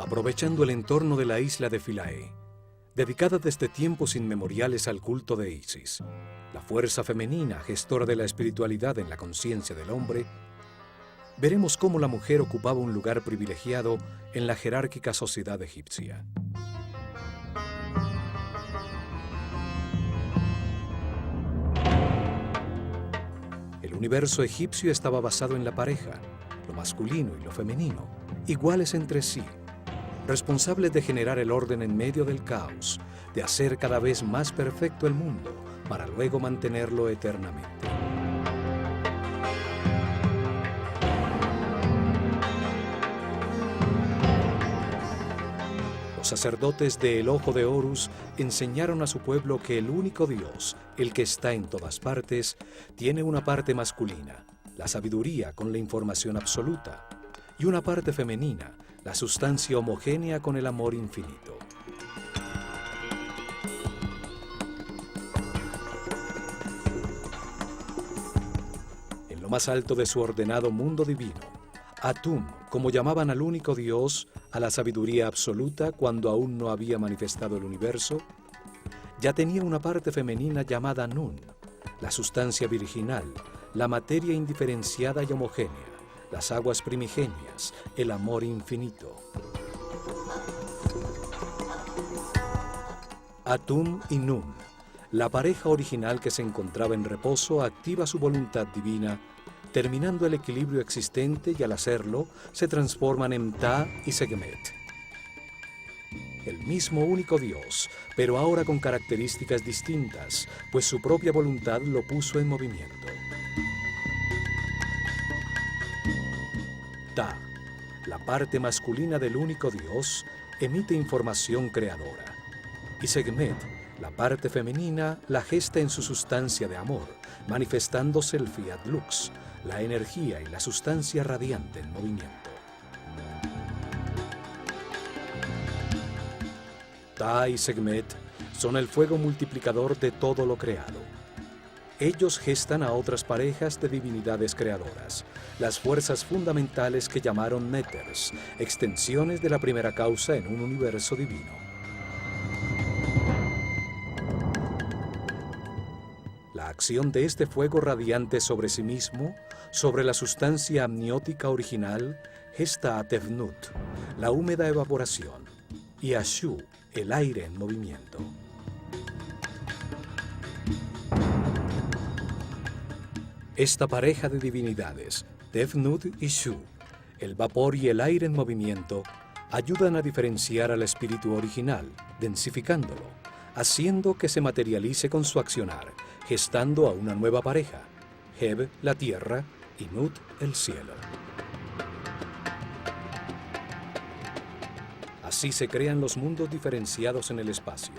Aprovechando el entorno de la isla de Philae, dedicada desde tiempos inmemoriales al culto de Isis, la fuerza femenina gestora de la espiritualidad en la conciencia del hombre, veremos cómo la mujer ocupaba un lugar privilegiado en la jerárquica sociedad egipcia. El universo egipcio estaba basado en la pareja, lo masculino y lo femenino, iguales entre sí, responsables de generar el orden en medio del caos, de hacer cada vez más perfecto el mundo, para luego mantenerlo eternamente. Los sacerdotes de El Ojo de Horus enseñaron a su pueblo que el único Dios, el que está en todas partes, tiene una parte masculina, la sabiduría con la información absoluta, y una parte femenina, la sustancia homogénea con el amor infinito. En lo más alto de su ordenado mundo divino, Atum, como llamaban al único Dios, a la sabiduría absoluta cuando aún no había manifestado el universo, ya tenía una parte femenina llamada Nun, la sustancia virginal, la materia indiferenciada y homogénea, las aguas primigenias, el amor infinito. Atum y Nun, la pareja original que se encontraba en reposo, activa su voluntad divina, terminando el equilibrio existente, y al hacerlo, se transforman en Ptah y Sekhmet. El mismo único Dios, pero ahora con características distintas, pues su propia voluntad lo puso en movimiento. Ptah, la parte masculina del único Dios, emite información creadora. Y Sekhmet, la parte femenina, la gesta en su sustancia de amor, manifestándose el Fiat Lux, la energía y la sustancia radiante en movimiento. Ptah y Sekhmet son el fuego multiplicador de todo lo creado. Ellos gestan a otras parejas de divinidades creadoras, las fuerzas fundamentales que llamaron Néters, extensiones de la primera causa en un universo divino. La acción de este fuego radiante sobre sí mismo, sobre la sustancia amniótica original, gesta a Tefnut, la húmeda evaporación, y a Shu, el aire en movimiento. Esta pareja de divinidades, Tefnut y Shu, el vapor y el aire en movimiento, ayudan a diferenciar al espíritu original, densificándolo, haciendo que se materialice con su accionar, gestando a una nueva pareja, Heb, la tierra, y Nut, el cielo. Así se crean los mundos diferenciados en el espacio,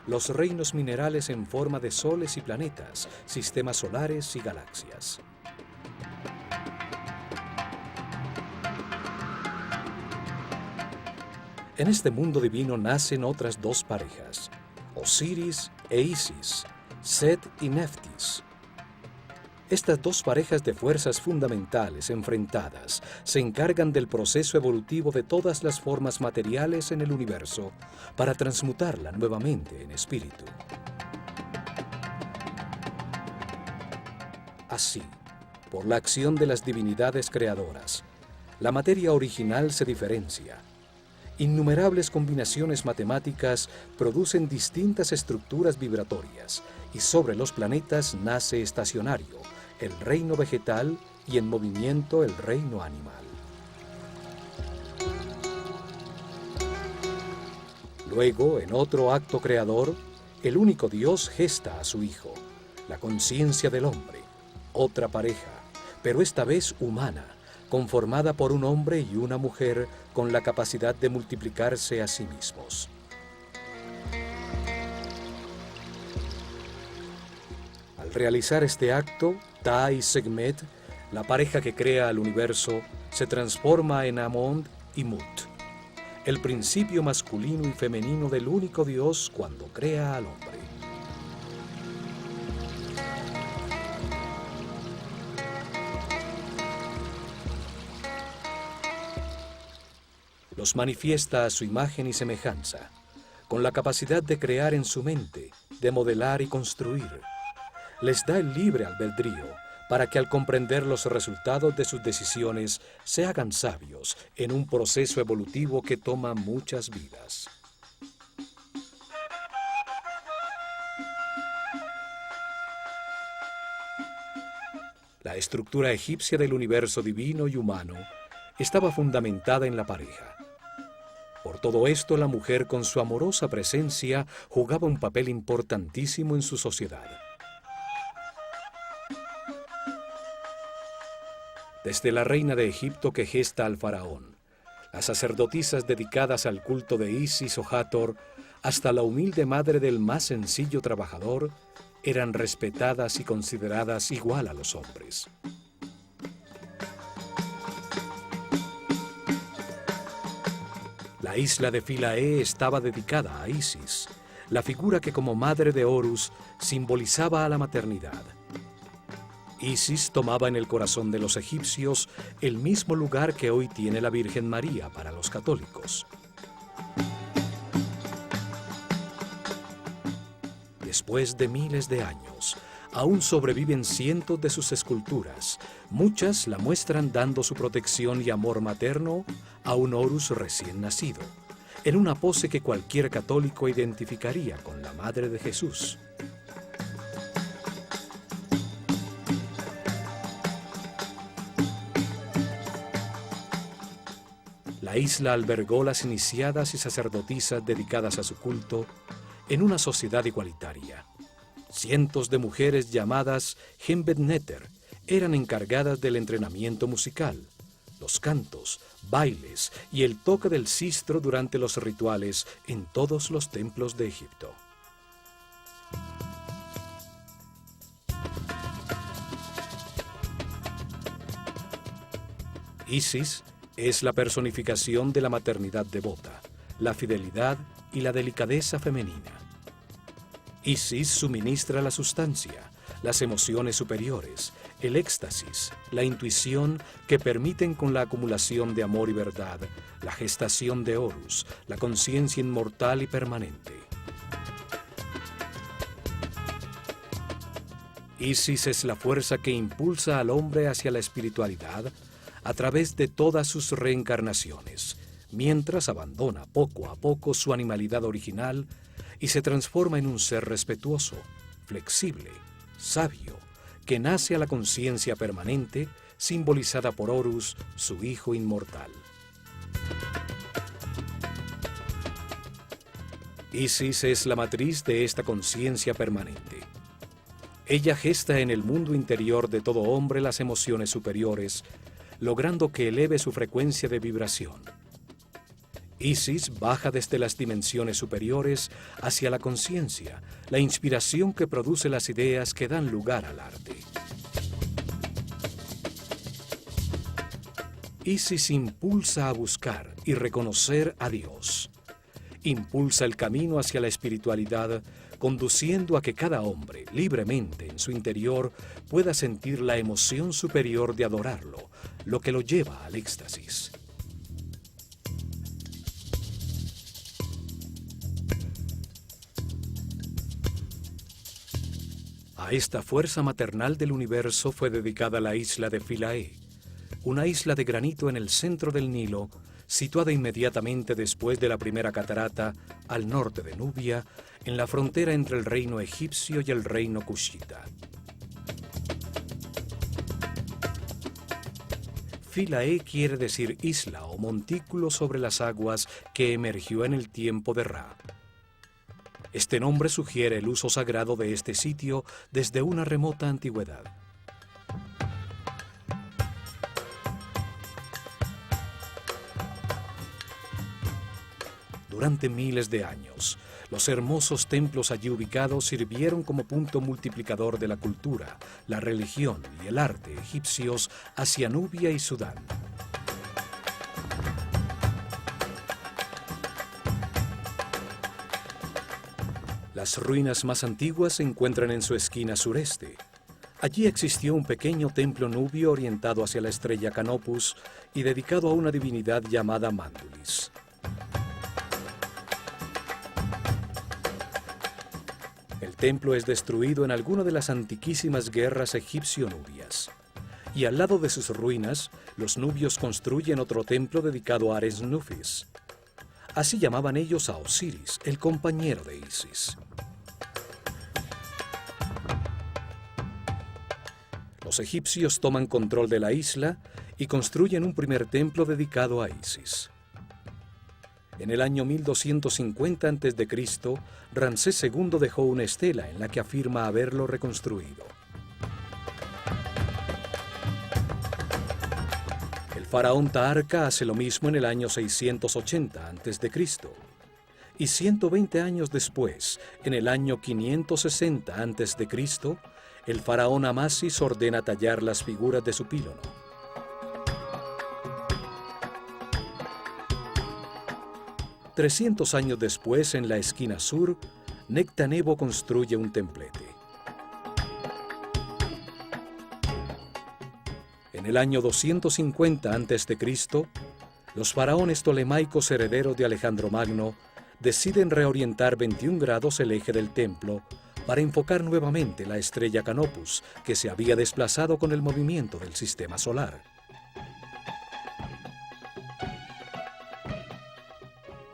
los reinos minerales en forma de soles y planetas, sistemas solares y galaxias. En este mundo divino nacen otras dos parejas, Osiris e Isis, Set y Neftis. Estas dos parejas de fuerzas fundamentales enfrentadas se encargan del proceso evolutivo de todas las formas materiales en el universo para transmutarla nuevamente en espíritu. Así, por la acción de las divinidades creadoras, la materia original se diferencia. Innumerables combinaciones matemáticas producen distintas estructuras vibratorias, y sobre los planetas nace estacionario, el reino vegetal, y en movimiento el reino animal. Luego, en otro acto creador, el único Dios gesta a su Hijo, la conciencia del hombre, otra pareja, pero esta vez humana, conformada por un hombre y una mujer con la capacidad de multiplicarse a sí mismos. Al realizar este acto, Ptah y Sekhmet, la pareja que crea al universo, se transforma en Amón y Mut, el principio masculino y femenino del único Dios cuando crea al hombre. Los los manifiesta a su imagen y semejanza, con la capacidad de crear en su mente, de modelar y construir. Les da el libre albedrío para que al comprender los resultados de sus decisiones se hagan sabios en un proceso evolutivo que toma muchas vidas. La estructura egipcia del universo divino y humano estaba fundamentada en la pareja. Por todo esto, la mujer con su amorosa presencia jugaba un papel importantísimo en su sociedad. Desde la reina de Egipto que gesta al faraón, las sacerdotisas dedicadas al culto de Isis o Hathor, hasta la humilde madre del más sencillo trabajador, eran respetadas y consideradas igual a los hombres. La isla de Philae estaba dedicada a Isis, la figura que como madre de Horus simbolizaba a la maternidad. Isis tomaba en el corazón de los egipcios el mismo lugar que hoy tiene la Virgen María para los católicos. Después de miles de años, aún sobreviven cientos de sus esculturas. Muchas la muestran dando su protección y amor materno a un Horus recién nacido, en una pose que cualquier católico identificaría con la Madre de Jesús. La isla albergó las iniciadas y sacerdotisas dedicadas a su culto en una sociedad igualitaria. Cientos de mujeres llamadas Hembed-Neter eran encargadas del entrenamiento musical, los cantos, bailes y el toque del sistro durante los rituales en todos los templos de Egipto. Isis es la personificación de la maternidad devota, la fidelidad y la delicadeza femenina. Isis suministra la sustancia, las emociones superiores, el éxtasis, la intuición que permiten con la acumulación de amor y verdad, la gestación de Horus, la conciencia inmortal y permanente. Isis es la fuerza que impulsa al hombre hacia la espiritualidad a través de todas sus reencarnaciones, mientras abandona poco a poco su animalidad original y se transforma en un ser respetuoso, flexible, sabio, que nace a la conciencia permanente, simbolizada por Horus, su hijo inmortal. Isis es la matriz de esta conciencia permanente. Ella gesta en el mundo interior de todo hombre las emociones superiores, logrando que eleve su frecuencia de vibración. Isis baja desde las dimensiones superiores hacia la conciencia, la inspiración que produce las ideas que dan lugar al arte. Isis impulsa a buscar y reconocer a Dios. Impulsa el camino hacia la espiritualidad, conduciendo a que cada hombre, libremente en su interior, pueda sentir la emoción superior de adorarlo, lo que lo lleva al éxtasis. A esta fuerza maternal del universo fue dedicada la isla de Philae, una isla de granito en el centro del Nilo, situada inmediatamente después de la primera catarata, al norte de Nubia, en la frontera entre el reino egipcio y el reino cushita. Philae quiere decir isla o montículo sobre las aguas que emergió en el tiempo de Ra. Este nombre sugiere el uso sagrado de este sitio desde una remota antigüedad. Durante miles de años, los hermosos templos allí ubicados sirvieron como punto multiplicador de la cultura, la religión y el arte egipcios hacia Nubia y Sudán. Las ruinas más antiguas se encuentran en su esquina sureste. Allí existió un pequeño templo nubio orientado hacia la estrella Canopus y dedicado a una divinidad llamada Mandulis. El templo es destruido en alguna de las antiquísimas guerras egipcio-nubias. Y al lado de sus ruinas, los nubios construyen otro templo dedicado a Ares Nufis. Así llamaban ellos a Osiris, el compañero de Isis. Los egipcios toman control de la isla y construyen un primer templo dedicado a Isis. En el año 1250 a.C., Ramsés II dejó una estela en la que afirma haberlo reconstruido. El faraón Taharka hace lo mismo en el año 680 a.C. Y 120 años después, en el año 560 a.C., el faraón Amasis ordena tallar las figuras de su pílono. Trescientos años después, en la esquina sur, Nectanebo construye un templete. En el año 250 a.C., los faraones tolemaicos herederos de Alejandro Magno deciden reorientar 21 grados el eje del templo para enfocar nuevamente la estrella Canopus, que se había desplazado con el movimiento del sistema solar.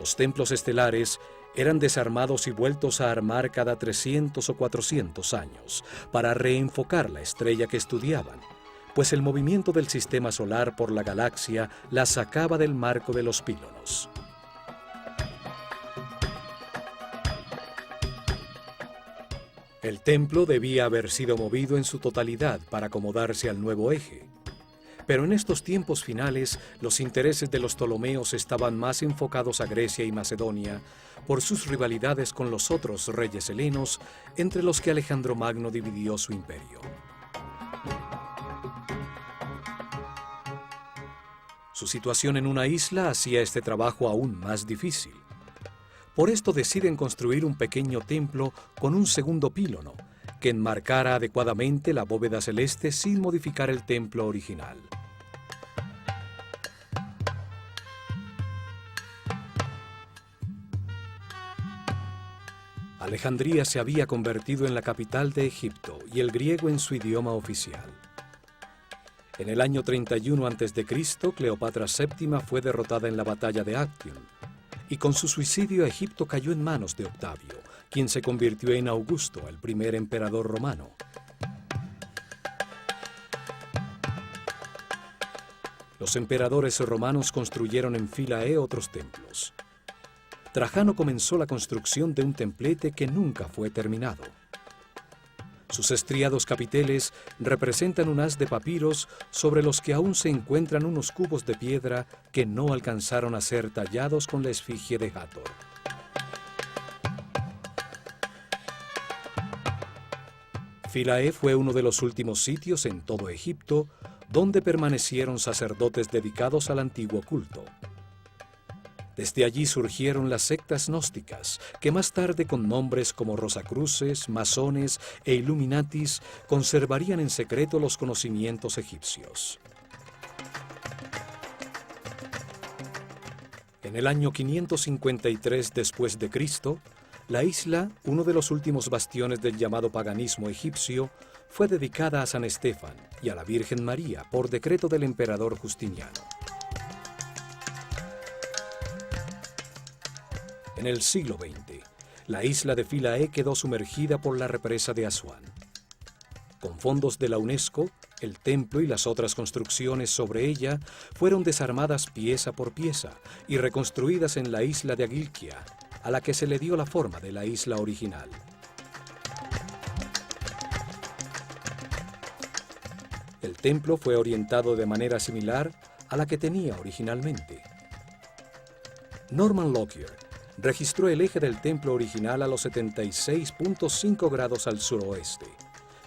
Los templos estelares eran desarmados y vueltos a armar cada 300 o 400 años para reenfocar la estrella que estudiaban, pues el movimiento del sistema solar por la galaxia la sacaba del marco de los pílonos. El templo debía haber sido movido en su totalidad para acomodarse al nuevo eje. Pero en estos tiempos finales, los intereses de los Ptolomeos estaban más enfocados a Grecia y Macedonia por sus rivalidades con los otros reyes helenos, entre los que Alejandro Magno dividió su imperio. Su situación en una isla hacía este trabajo aún más difícil. Por esto deciden construir un pequeño templo con un segundo pílono, que enmarcara adecuadamente la bóveda celeste sin modificar el templo original. Alejandría se había convertido en la capital de Egipto y el griego en su idioma oficial. En el año 31 a.C., Cleopatra VII fue derrotada en la batalla de Actium, y con su suicidio Egipto cayó en manos de Octavio, quien se convirtió en Augusto, el primer emperador romano. Los emperadores romanos construyeron en Philae otros templos. Trajano comenzó la construcción de un templete que nunca fue terminado. Sus estriados capiteles representan un haz de papiros sobre los que aún se encuentran unos cubos de piedra que no alcanzaron a ser tallados con la esfinge de Hathor. Philae fue uno de los últimos sitios en todo Egipto donde permanecieron sacerdotes dedicados al antiguo culto. Desde allí surgieron las sectas gnósticas, que más tarde con nombres como Rosacruces, Masones e Illuminatis conservarían en secreto los conocimientos egipcios. En el año 553 después de Cristo, la isla, uno de los últimos bastiones del llamado paganismo egipcio, fue dedicada a San Estefan y a la Virgen María por decreto del emperador Justiniano. En el siglo XX, la isla de Philae quedó sumergida por la represa de Asuán. Con fondos de la UNESCO, el templo y las otras construcciones sobre ella fueron desarmadas pieza por pieza y reconstruidas en la isla de Agilkia, a la que se le dio la forma de la isla original. El templo fue orientado de manera similar a la que tenía originalmente. Norman Lockyer registró el eje del templo original a los 76.5 grados al suroeste,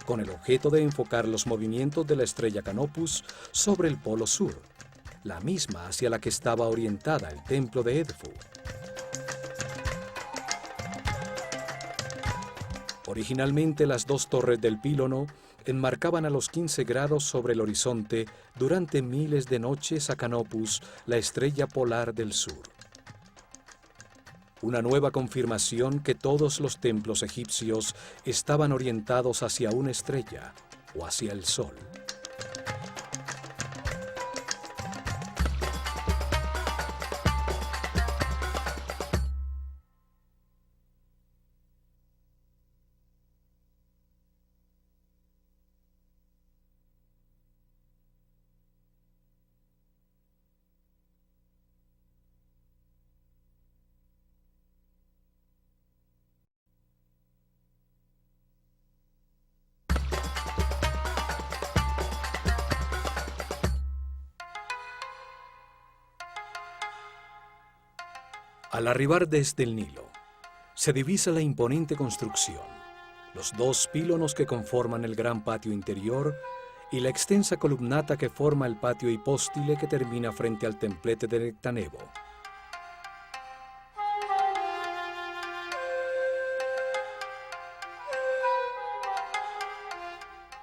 con el objeto de enfocar los movimientos de la estrella Canopus sobre el polo sur, la misma hacia la que estaba orientada el templo de Edfu. Originalmente, las dos torres del pílono enmarcaban a los 15 grados sobre el horizonte durante miles de noches a Canopus, la estrella polar del sur. Una nueva confirmación que todos los templos egipcios estaban orientados hacia una estrella o hacia el sol. Al arribar desde el Nilo, se divisa la imponente construcción, los dos pílonos que conforman el gran patio interior y la extensa columnata que forma el patio hipóstile que termina frente al templete de Nectanebo.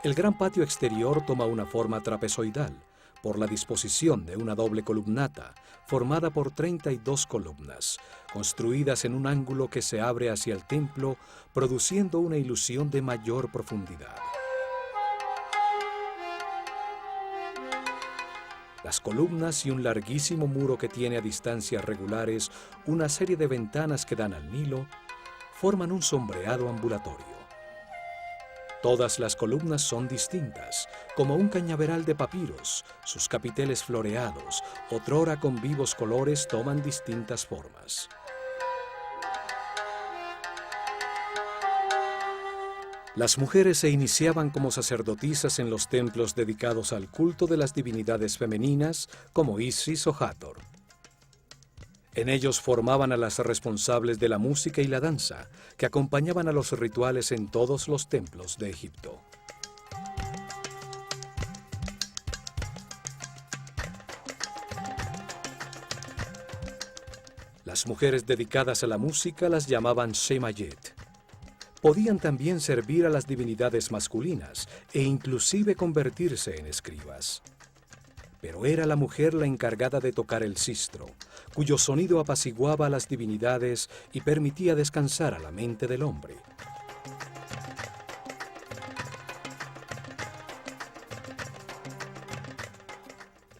El gran patio exterior toma una forma trapezoidal por la disposición de una doble columnata formada por 32 columnas, construidas en un ángulo que se abre hacia el templo, produciendo una ilusión de mayor profundidad. Las columnas y un larguísimo muro que tiene a distancias regulares una serie de ventanas que dan al Nilo, forman un sombreado ambulatorio. Todas las columnas son distintas, como un cañaveral de papiros. Sus capiteles floreados, otrora con vivos colores, toman distintas formas. Las mujeres se iniciaban como sacerdotisas en los templos dedicados al culto de las divinidades femeninas, como Isis o Hathor. En ellos formaban a las responsables de la música y la danza, que acompañaban a los rituales en todos los templos de Egipto. Las mujeres dedicadas a la música las llamaban Shemayet. Podían también servir a las divinidades masculinas e inclusive convertirse en escribas. Pero era la mujer la encargada de tocar el sistro, cuyo sonido apaciguaba a las divinidades y permitía descansar a la mente del hombre.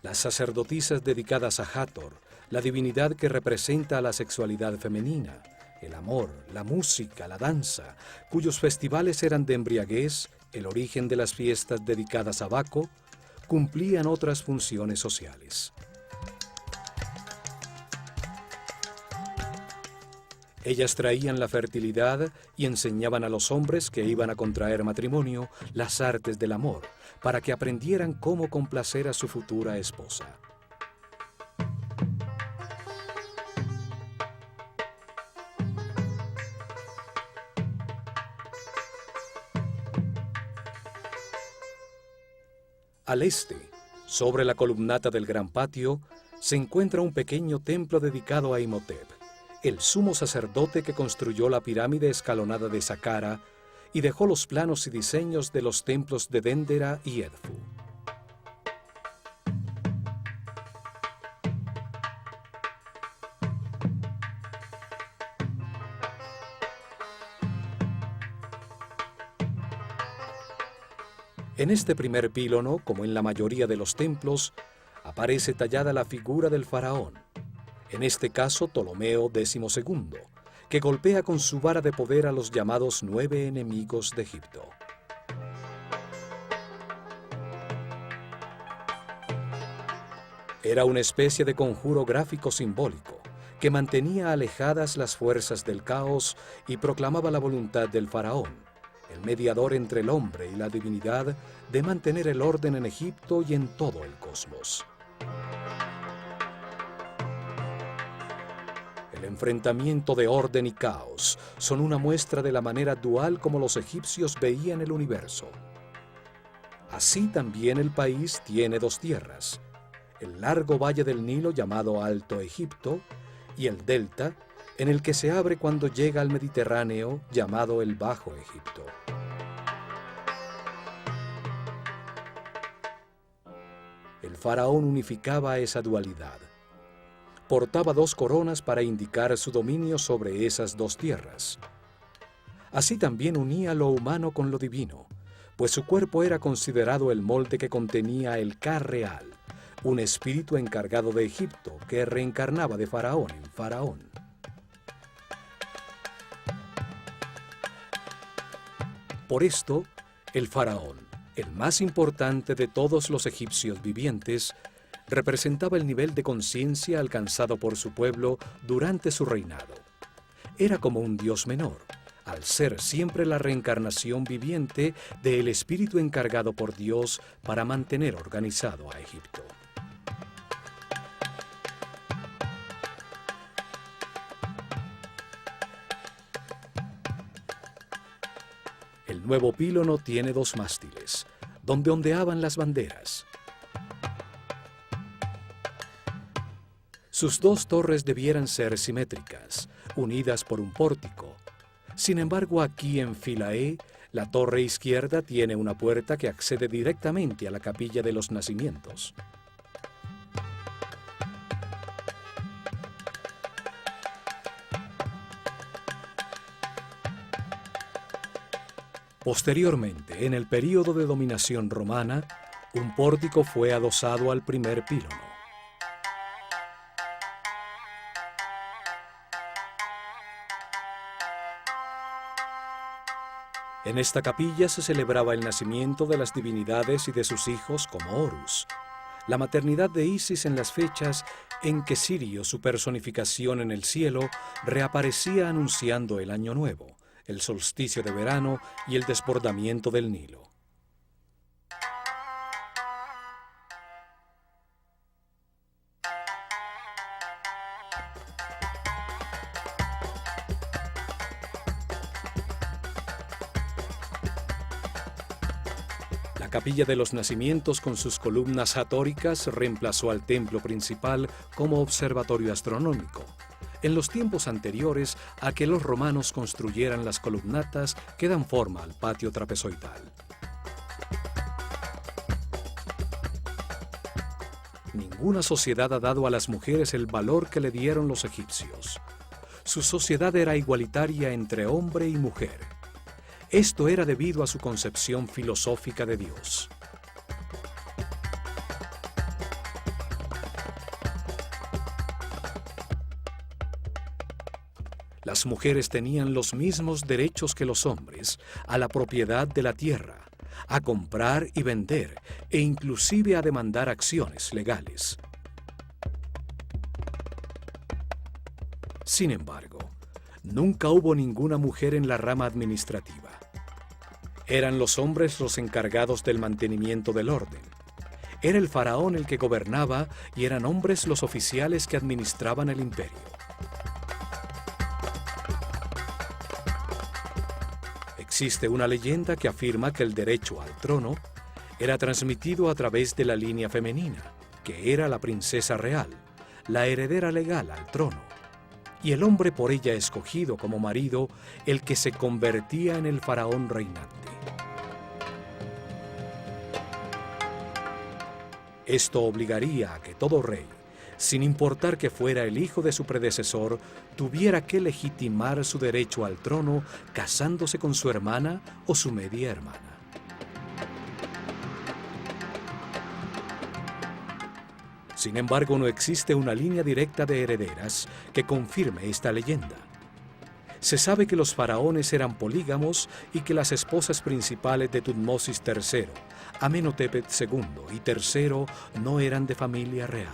Las sacerdotisas dedicadas a Hathor, la divinidad que representa a la sexualidad femenina, el amor, la música, la danza, cuyos festivales eran de embriaguez, el origen de las fiestas dedicadas a Baco, cumplían otras funciones sociales. Ellas traían la fertilidad y enseñaban a los hombres que iban a contraer matrimonio las artes del amor, para que aprendieran cómo complacer a su futura esposa. Al este, sobre la columnata del gran patio, se encuentra un pequeño templo dedicado a Imhotep, el sumo sacerdote que construyó la pirámide escalonada de Saqqara y dejó los planos y diseños de los templos de Dendera y Edfu. En este primer pílono, como en la mayoría de los templos, aparece tallada la figura del faraón, en este caso Ptolomeo XII, que golpea con su vara de poder a los llamados 9 enemigos de Egipto. Era una especie de conjuro gráfico simbólico que mantenía alejadas las fuerzas del caos y proclamaba la voluntad del faraón, el mediador entre el hombre y la divinidad, de mantener el orden en Egipto y en todo el cosmos. El enfrentamiento de orden y caos son una muestra de la manera dual como los egipcios veían el universo. Así también el país tiene dos tierras, el largo valle del Nilo llamado Alto Egipto y el delta, en el que se abre cuando llega al Mediterráneo llamado el Bajo Egipto. El faraón unificaba esa dualidad. portaba 2 coronas para indicar su dominio sobre esas 2 tierras. Así también unía lo humano con lo divino, pues su cuerpo era considerado el molde que contenía el Ka real, un espíritu encargado de Egipto que reencarnaba de faraón en faraón. Por esto, el faraón, el más importante de todos los egipcios vivientes, representaba el nivel de conciencia alcanzado por su pueblo durante su reinado. Era como un dios menor, al ser siempre la reencarnación viviente del espíritu encargado por Dios para mantener organizado a Egipto. El nuevo pílono tiene 2 mástiles, donde ondeaban las banderas. Sus 2 torres debieran ser simétricas, unidas por un pórtico. Sin embargo, aquí en Philae, la torre izquierda tiene una puerta que accede directamente a la capilla de los nacimientos. Posteriormente, en el período de dominación romana, un pórtico fue adosado al primer pílono. En esta capilla se celebraba el nacimiento de las divinidades y de sus hijos como Horus, la maternidad de Isis en las fechas en que Sirio, su personificación en el cielo, reaparecía anunciando el año nuevo, el solsticio de verano y el desbordamiento del Nilo. La capilla de los nacimientos con sus columnas atóricas reemplazó al templo principal como observatorio astronómico, en los tiempos anteriores a que los romanos construyeran las columnatas que dan forma al patio trapezoidal. Ninguna sociedad ha dado a las mujeres el valor que le dieron los egipcios. Su sociedad era igualitaria entre hombre y mujer. Esto era debido a su concepción filosófica de Dios. Las mujeres tenían los mismos derechos que los hombres a la propiedad de la tierra, a comprar y vender e inclusive a demandar acciones legales. Sin embargo, nunca hubo ninguna mujer en la rama administrativa. Eran los hombres los encargados del mantenimiento del orden. Era el faraón el que gobernaba y eran hombres los oficiales que administraban el imperio. Existe una leyenda que afirma que el derecho al trono era transmitido a través de la línea femenina, que era la princesa real, la heredera legal al trono, y el hombre por ella escogido como marido, el que se convertía en el faraón reinante. Esto obligaría a que todo rey, sin importar que fuera el hijo de su predecesor, tuviera que legitimar su derecho al trono casándose con su hermana o su media hermana. Sin embargo, no existe una línea directa de herederas que confirme esta leyenda. Se sabe que los faraones eran polígamos y que las esposas principales de Tutmosis III, Amenhotep II y III no eran de familia real.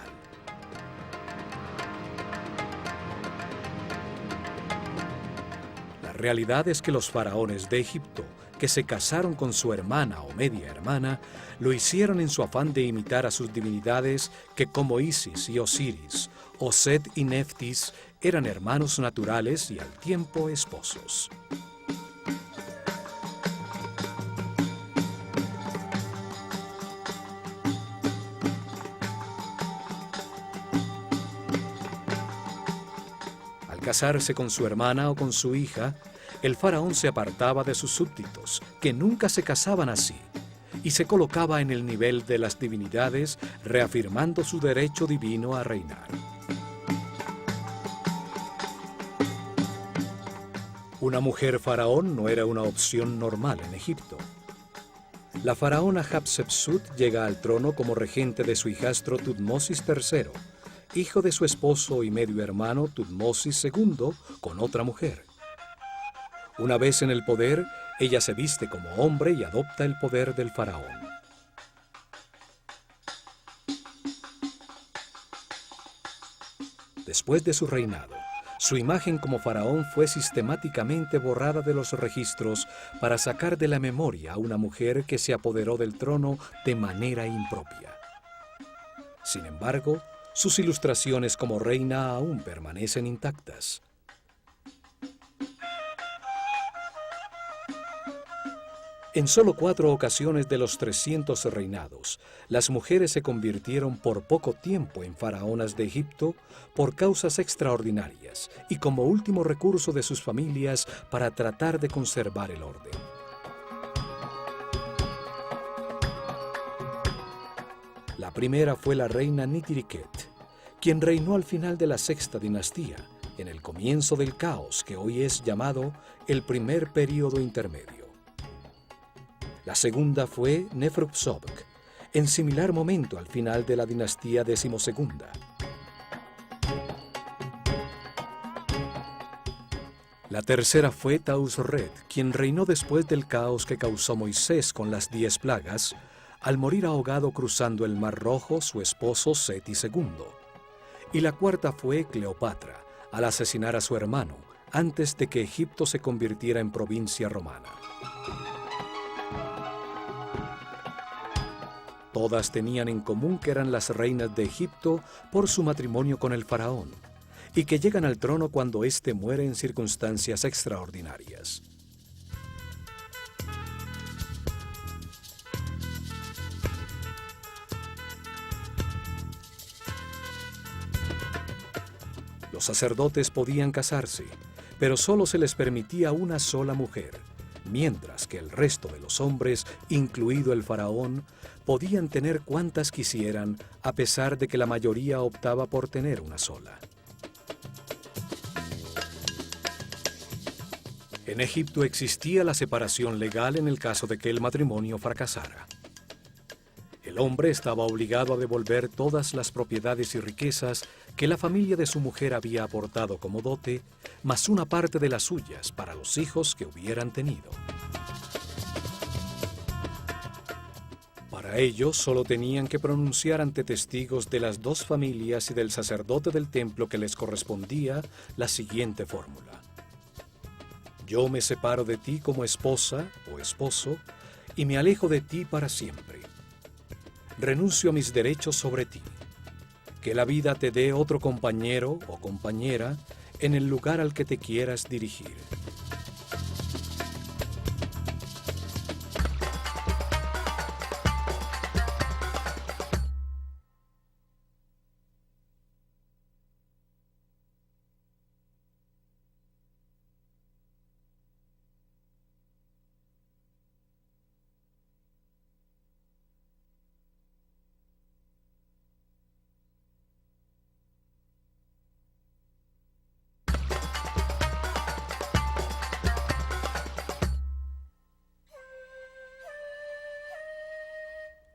La realidad es que los faraones de Egipto, que se casaron con su hermana o media hermana, lo hicieron en su afán de imitar a sus divinidades que, como Isis y Osiris, o Set y Neftis, eran hermanos naturales y al tiempo esposos. Al casarse con su hermana o con su hija, el faraón se apartaba de sus súbditos, que nunca se casaban así, y se colocaba en el nivel de las divinidades, reafirmando su derecho divino a reinar. Una mujer faraón no era una opción normal en Egipto. La faraona Hatshepsut llega al trono como regente de su hijastro Tutmosis III, hijo de su esposo y medio hermano Tutmosis II, con otra mujer. Una vez en el poder, ella se viste como hombre y adopta el poder del faraón. Después de su reinado, su imagen como faraón fue sistemáticamente borrada de los registros para sacar de la memoria a una mujer que se apoderó del trono de manera impropia. Sin embargo, sus ilustraciones como reina aún permanecen intactas. En solo 4 ocasiones de los 300 reinados, las mujeres se convirtieron por poco tiempo en faraonas de Egipto por causas extraordinarias y como último recurso de sus familias para tratar de conservar el orden. La primera fue la reina Nitiriket, quien reinó al final de la sexta dinastía, en el comienzo del caos que hoy es llamado el primer período intermedio. La segunda fue Neferupsobk, en similar momento al final de la dinastía decimosegunda. La tercera fue Tausret, quien reinó después del caos que causó Moisés con las 10 plagas, al morir ahogado cruzando el Mar Rojo su esposo Seti II. Y la cuarta fue Cleopatra, al asesinar a su hermano, antes de que Egipto se convirtiera en provincia romana. Todas tenían en común que eran las reinas de Egipto por su matrimonio con el faraón, y que llegan al trono cuando éste muere en circunstancias extraordinarias. Los sacerdotes podían casarse, pero solo se les permitía una sola mujer, mientras que el resto de los hombres, incluido el faraón, podían tener cuantas quisieran, a pesar de que la mayoría optaba por tener una sola. En Egipto existía la separación legal en el caso de que el matrimonio fracasara. El hombre estaba obligado a devolver todas las propiedades y riquezas que la familia de su mujer había aportado como dote, más una parte de las suyas para los hijos que hubieran tenido. Para ello, solo tenían que pronunciar ante testigos de las 2 familias y del sacerdote del templo que les correspondía la siguiente fórmula: yo me separo de ti como esposa o esposo y me alejo de ti para siempre. Renuncio a mis derechos sobre ti. Que la vida te dé otro compañero o compañera en el lugar al que te quieras dirigir.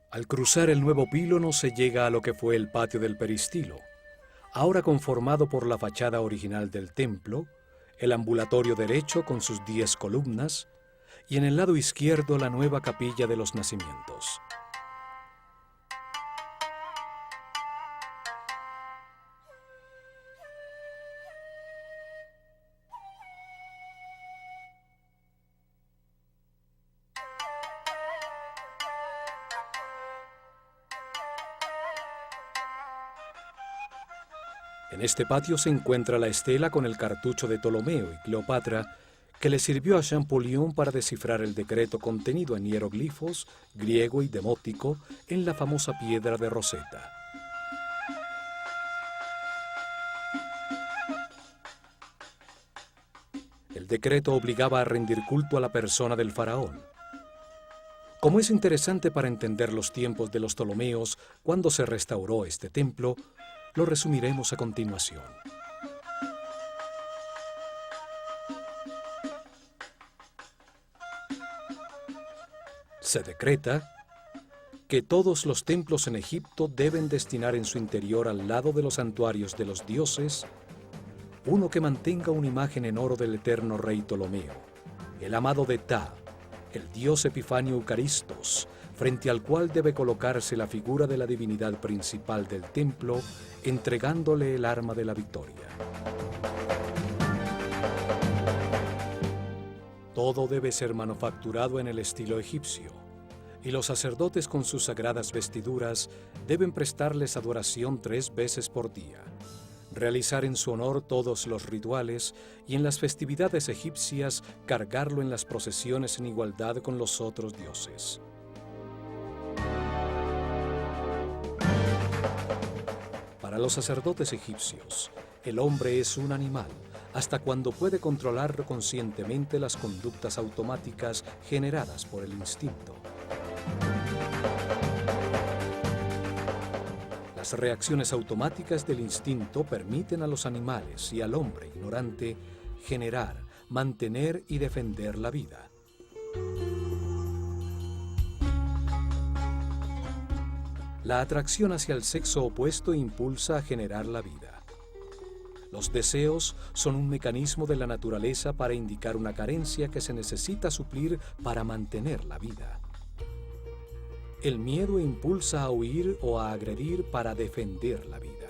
Al cruzar el nuevo pílono se llega a lo que fue el patio del peristilo, ahora conformado por la fachada original del templo, el ambulatorio derecho con sus 10 columnas y en el lado izquierdo la nueva capilla de los nacimientos. En este patio se encuentra la estela con el cartucho de Ptolomeo y Cleopatra que le sirvió a Champollion para descifrar el decreto contenido en hieroglifos, griego y demótico en la famosa piedra de Rosetta. El decreto obligaba a rendir culto a la persona del faraón. Como es interesante para entender los tiempos de los Ptolomeos cuando se restauró este templo, lo resumiremos a continuación. Se decreta que todos los templos en Egipto deben destinar en su interior al lado de los santuarios de los dioses uno que mantenga una imagen en oro del eterno rey Ptolomeo, el amado de Ptah, el dios Epifanio Eucaristos, frente al cual debe colocarse la figura de la divinidad principal del templo, entregándole el arma de la victoria. Todo debe ser manufacturado en el estilo egipcio, y los sacerdotes con sus sagradas vestiduras deben prestarles adoración 3 veces por día, realizar en su honor todos los rituales y en las festividades egipcias cargarlo en las procesiones en igualdad con los otros dioses. Para los sacerdotes egipcios, el hombre es un animal hasta cuando puede controlar conscientemente las conductas automáticas generadas por el instinto. Las reacciones automáticas del instinto permiten a los animales y al hombre ignorante generar, mantener y defender la vida. La atracción hacia el sexo opuesto impulsa a generar la vida. Los deseos son un mecanismo de la naturaleza para indicar una carencia que se necesita suplir para mantener la vida. El miedo impulsa a huir o a agredir para defender la vida.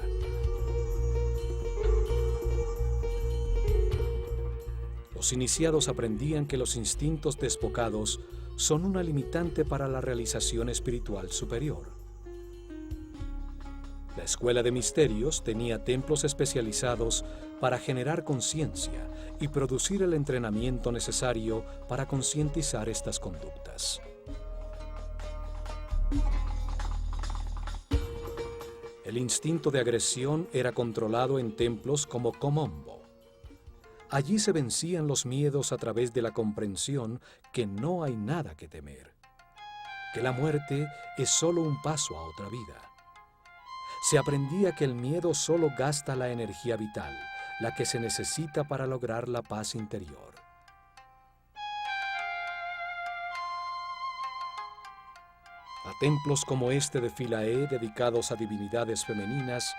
Los iniciados aprendían que los instintos desbocados son una limitante para la realización espiritual superior. La escuela de misterios tenía templos especializados para generar conciencia y producir el entrenamiento necesario para concientizar estas conductas. El instinto de agresión era controlado en templos como Komombo. Allí se vencían los miedos a través de la comprensión que no hay nada que temer, que la muerte es solo un paso a otra vida. Se aprendía que el miedo solo gasta la energía vital, la que se necesita para lograr la paz interior. A templos como este de Philae, dedicados a divinidades femeninas,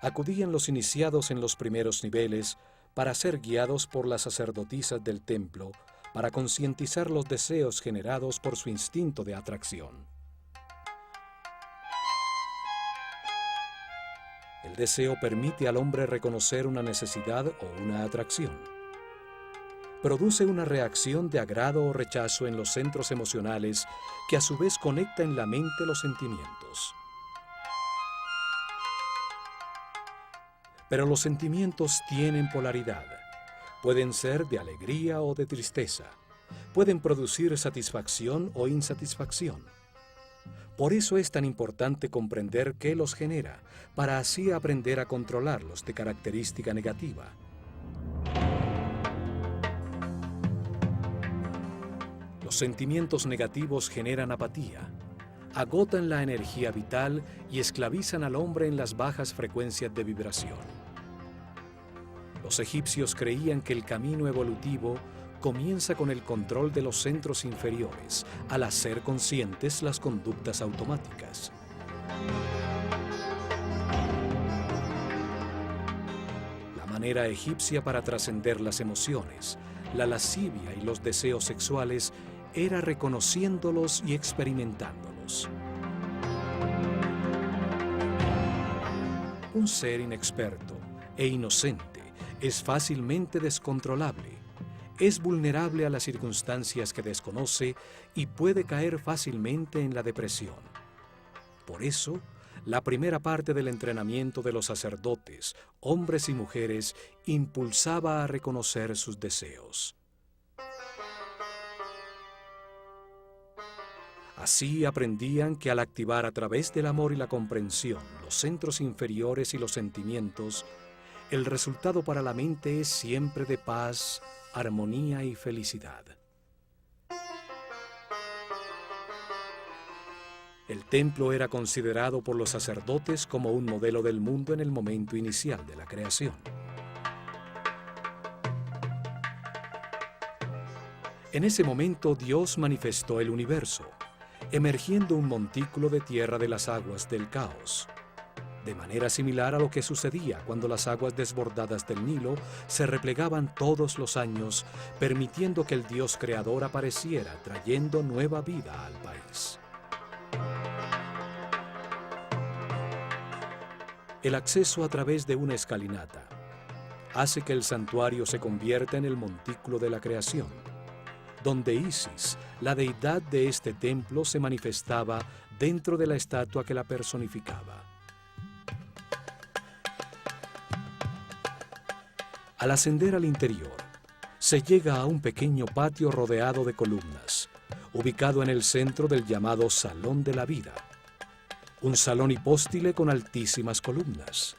acudían los iniciados en los primeros niveles para ser guiados por las sacerdotisas del templo, para concientizar los deseos generados por su instinto de atracción. El deseo permite al hombre reconocer una necesidad o una atracción. Produce una reacción de agrado o rechazo en los centros emocionales que a su vez conecta en la mente los sentimientos. Pero los sentimientos tienen polaridad. Pueden ser de alegría o de tristeza. Pueden producir satisfacción o insatisfacción. Por eso es tan importante comprender qué los genera, para así aprender a controlarlos de característica negativa. Los sentimientos negativos generan apatía, agotan la energía vital y esclavizan al hombre en las bajas frecuencias de vibración. Los egipcios creían que el camino evolutivo comienza con el control de los centros inferiores, al hacer conscientes las conductas automáticas. La manera egipcia para trascender las emociones, la lascivia y los deseos sexuales era reconociéndolos y experimentándolos. Un ser inexperto e inocente es fácilmente descontrolable, es vulnerable a las circunstancias que desconoce y puede caer fácilmente en la depresión. Por eso, la primera parte del entrenamiento de los sacerdotes, hombres y mujeres, impulsaba a reconocer sus deseos. Así aprendían que al activar a través del amor y la comprensión los centros inferiores y los sentimientos, el resultado para la mente es siempre de paz, armonía y felicidad. El templo era considerado por los sacerdotes como un modelo del mundo en el momento inicial de la creación. En ese momento Dios manifestó el universo, emergiendo un montículo de tierra de las aguas del caos, de manera similar a lo que sucedía cuando las aguas desbordadas del Nilo se replegaban todos los años, permitiendo que el Dios creador apareciera, trayendo nueva vida al país. El acceso a través de una escalinata hace que el santuario se convierta en el montículo de la creación, donde Isis, la deidad de este templo, se manifestaba dentro de la estatua que la personificaba. Al ascender al interior, se llega a un pequeño patio rodeado de columnas, ubicado en el centro del llamado Salón de la Vida, un salón hipóstile con altísimas columnas.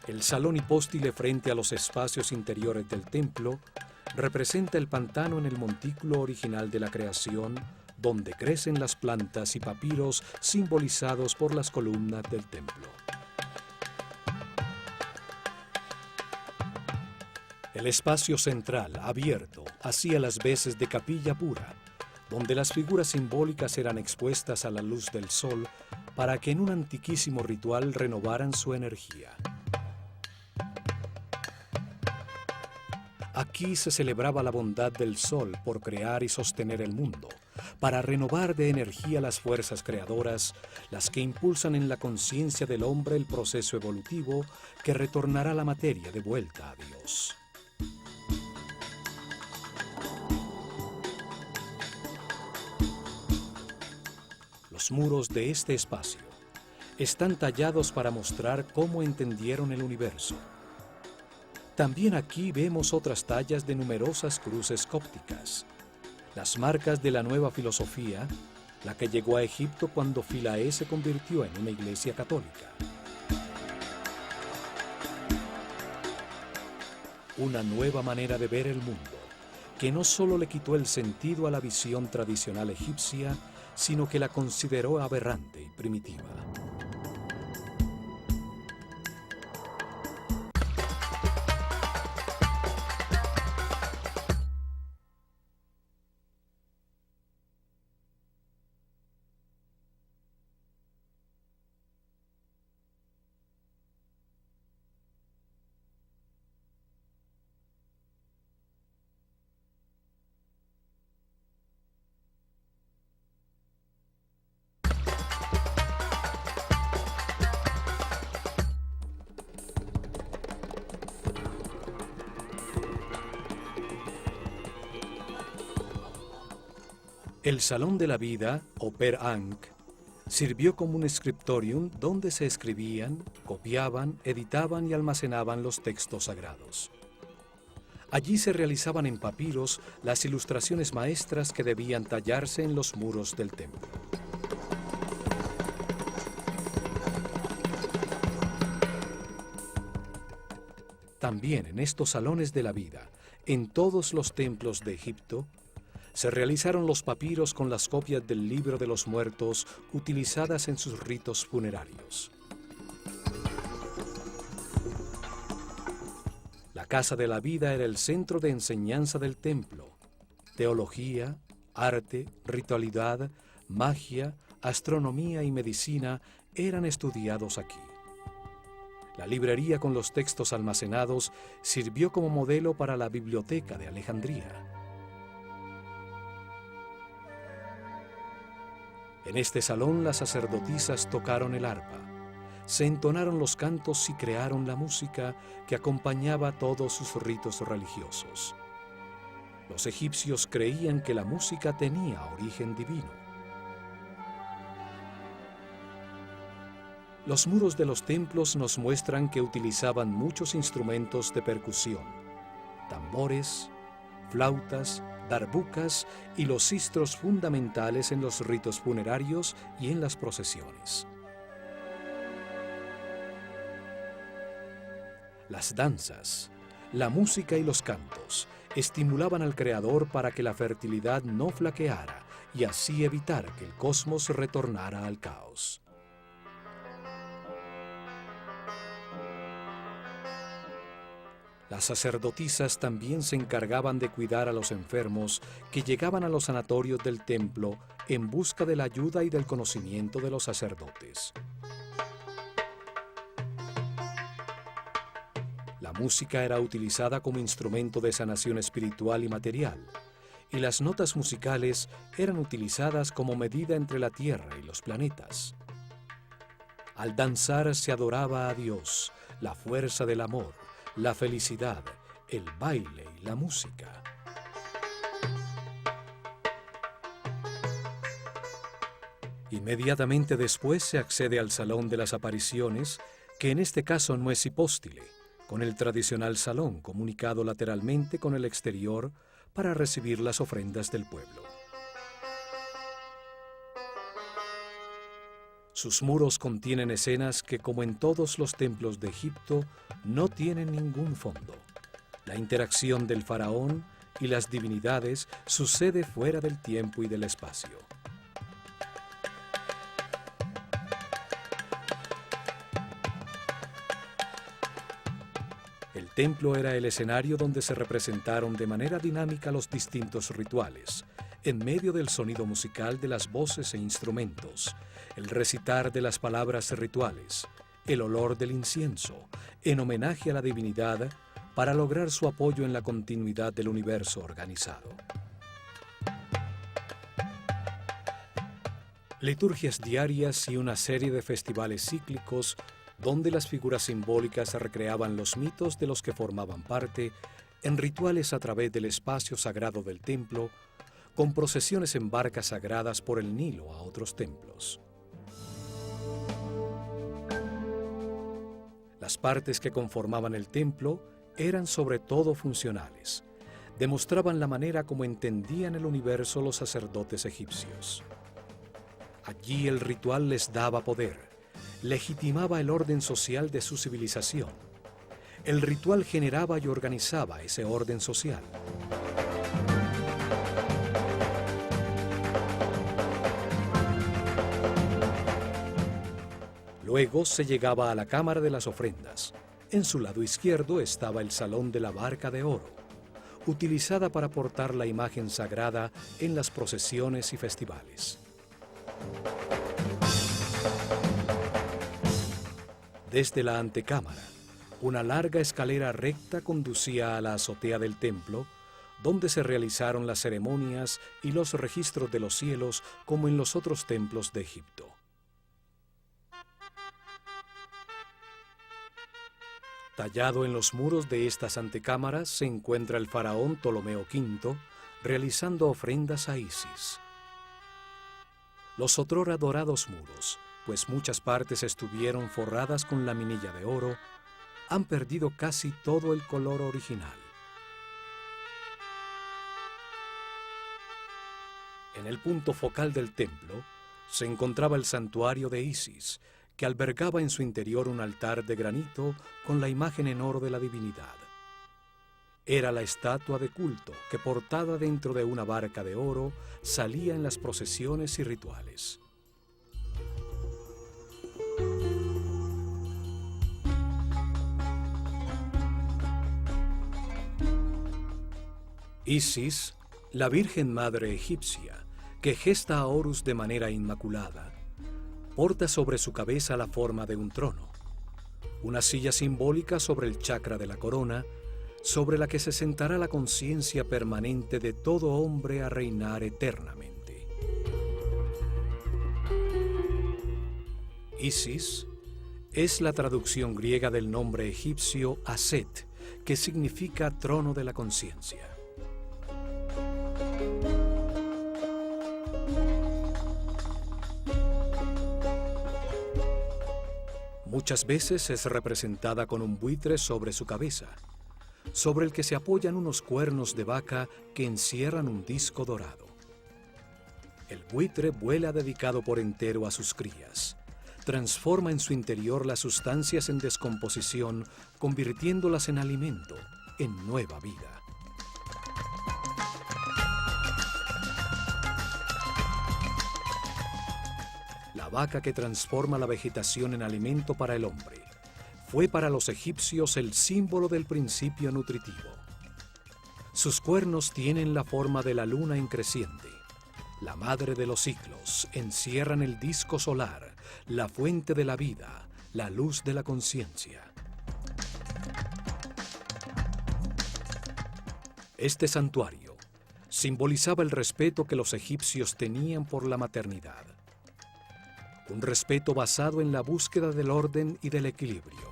El salón hipóstile frente a los espacios interiores del templo representa el pantano en el montículo original de la creación, donde crecen las plantas y papiros simbolizados por las columnas del templo. El espacio central, abierto, hacía las veces de capilla pura, donde las figuras simbólicas eran expuestas a la luz del sol para que en un antiquísimo ritual renovaran su energía. Aquí se celebraba la bondad del sol por crear y sostener el mundo, para renovar de energía las fuerzas creadoras, las que impulsan en la conciencia del hombre el proceso evolutivo que retornará la materia de vuelta a Dios. Los muros de este espacio están tallados para mostrar cómo entendieron el universo. También aquí vemos otras tallas de numerosas cruces cópticas, las marcas de la nueva filosofía, la que llegó a Egipto cuando Philae se convirtió en una iglesia católica. Una nueva manera de ver el mundo, que no solo le quitó el sentido a la visión tradicional egipcia, sino que la consideró aberrante y primitiva. El Salón de la Vida, o Per Ankh, sirvió como un scriptorium donde se escribían, copiaban, editaban y almacenaban los textos sagrados. Allí se realizaban en papiros las ilustraciones maestras que debían tallarse en los muros del templo. También en estos salones de la vida, en todos los templos de Egipto, se realizaron los papiros con las copias del libro de los muertos utilizadas en sus ritos funerarios. La Casa de la Vida era el centro de enseñanza del templo. Teología, arte, ritualidad, magia, astronomía y medicina eran estudiados aquí. La librería con los textos almacenados sirvió como modelo para la Biblioteca de Alejandría. En este salón las sacerdotisas tocaron el arpa, se entonaron los cantos y crearon la música que acompañaba todos sus ritos religiosos. Los egipcios creían que la música tenía origen divino. Los muros de los templos nos muestran que utilizaban muchos instrumentos de percusión, tambores, flautas, darbucas y los sistros fundamentales en los ritos funerarios y en las procesiones. Las danzas, la música y los cantos estimulaban al Creador para que la fertilidad no flaqueara y así evitar que el cosmos retornara al caos. Las sacerdotisas también se encargaban de cuidar a los enfermos que llegaban a los sanatorios del templo en busca de la ayuda y del conocimiento de los sacerdotes. La música era utilizada como instrumento de sanación espiritual y material, y las notas musicales eran utilizadas como medida entre la Tierra y los planetas. Al danzar se adoraba a Dios, la fuerza del amor, la felicidad, el baile y la música. Inmediatamente después se accede al Salón de las Apariciones, que en este caso no es hipóstile, con el tradicional salón comunicado lateralmente con el exterior para recibir las ofrendas del pueblo. Sus muros contienen escenas que, como en todos los templos de Egipto, no tienen ningún fondo. La interacción del faraón y las divinidades sucede fuera del tiempo y del espacio. El templo era el escenario donde se representaron de manera dinámica los distintos rituales, en medio del sonido musical de las voces e instrumentos, el recitar de las palabras rituales, el olor del incienso, en homenaje a la divinidad, para lograr su apoyo en la continuidad del universo organizado. Liturgias diarias y una serie de festivales cíclicos donde las figuras simbólicas recreaban los mitos de los que formaban parte, en rituales a través del espacio sagrado del templo, con procesiones en barcas sagradas por el Nilo a otros templos. Las partes que conformaban el templo eran sobre todo funcionales. Demostraban la manera como entendían el universo los sacerdotes egipcios. Allí el ritual les daba poder, legitimaba el orden social de su civilización. El ritual generaba y organizaba ese orden social. Luego se llegaba a la cámara de las ofrendas. En su lado izquierdo estaba el salón de la barca de oro, utilizada para portar la imagen sagrada en las procesiones y festivales. Desde la antecámara, una larga escalera recta conducía a la azotea del templo, donde se realizaron las ceremonias y los registros de los cielos como en los otros templos de Egipto. Tallado en los muros de estas antecámaras se encuentra el faraón Ptolomeo V realizando ofrendas a Isis. Los otrora dorados muros, pues muchas partes estuvieron forradas con laminilla de oro, han perdido casi todo el color original. En el punto focal del templo se encontraba el santuario de Isis, que albergaba en su interior un altar de granito con la imagen en oro de la divinidad. Era la estatua de culto que, portada dentro de una barca de oro, salía en las procesiones y rituales. Isis, la Virgen Madre egipcia, que gesta a Horus de manera inmaculada, porta sobre su cabeza la forma de un trono, una silla simbólica sobre el chakra de la corona, sobre la que se sentará la conciencia permanente de todo hombre a reinar eternamente. Isis es la traducción griega del nombre egipcio Aset, que significa trono de la conciencia. Muchas veces es representada con un buitre sobre su cabeza, sobre el que se apoyan unos cuernos de vaca que encierran un disco dorado. El buitre vuela dedicado por entero a sus crías. Transforma en su interior las sustancias en descomposición, convirtiéndolas en alimento, en nueva vida. La vaca que transforma la vegetación en alimento para el hombre, fue para los egipcios el símbolo del principio nutritivo. Sus cuernos tienen la forma de la luna en creciente. La madre de los ciclos encierran el disco solar, la fuente de la vida, la luz de la conciencia. Este santuario simbolizaba el respeto que los egipcios tenían por la maternidad. Un respeto basado en la búsqueda del orden y del equilibrio.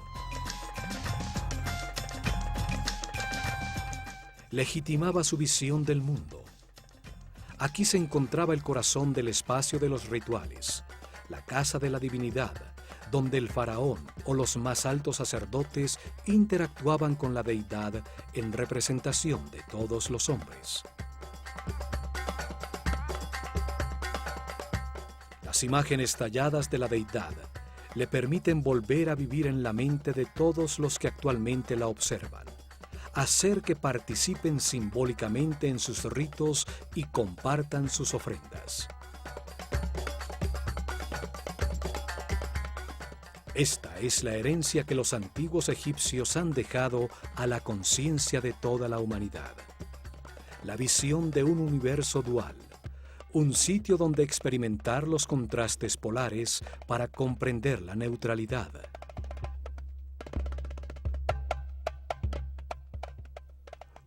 Legitimaba su visión del mundo. Aquí se encontraba el corazón del espacio de los rituales, la casa de la divinidad, donde el faraón o los más altos sacerdotes interactuaban con la deidad en representación de todos los hombres. Las imágenes talladas de la deidad le permiten volver a vivir en la mente de todos los que actualmente la observan, hacer que participen simbólicamente en sus ritos y compartan sus ofrendas. Esta es la herencia que los antiguos egipcios han dejado a la conciencia de toda la humanidad. La visión de un universo dual, un sitio donde experimentar los contrastes polares para comprender la neutralidad.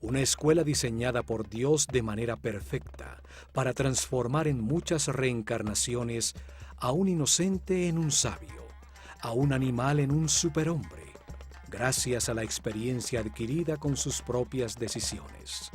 Una escuela diseñada por Dios de manera perfecta para transformar en muchas reencarnaciones a un inocente en un sabio, a un animal en un superhombre, gracias a la experiencia adquirida con sus propias decisiones.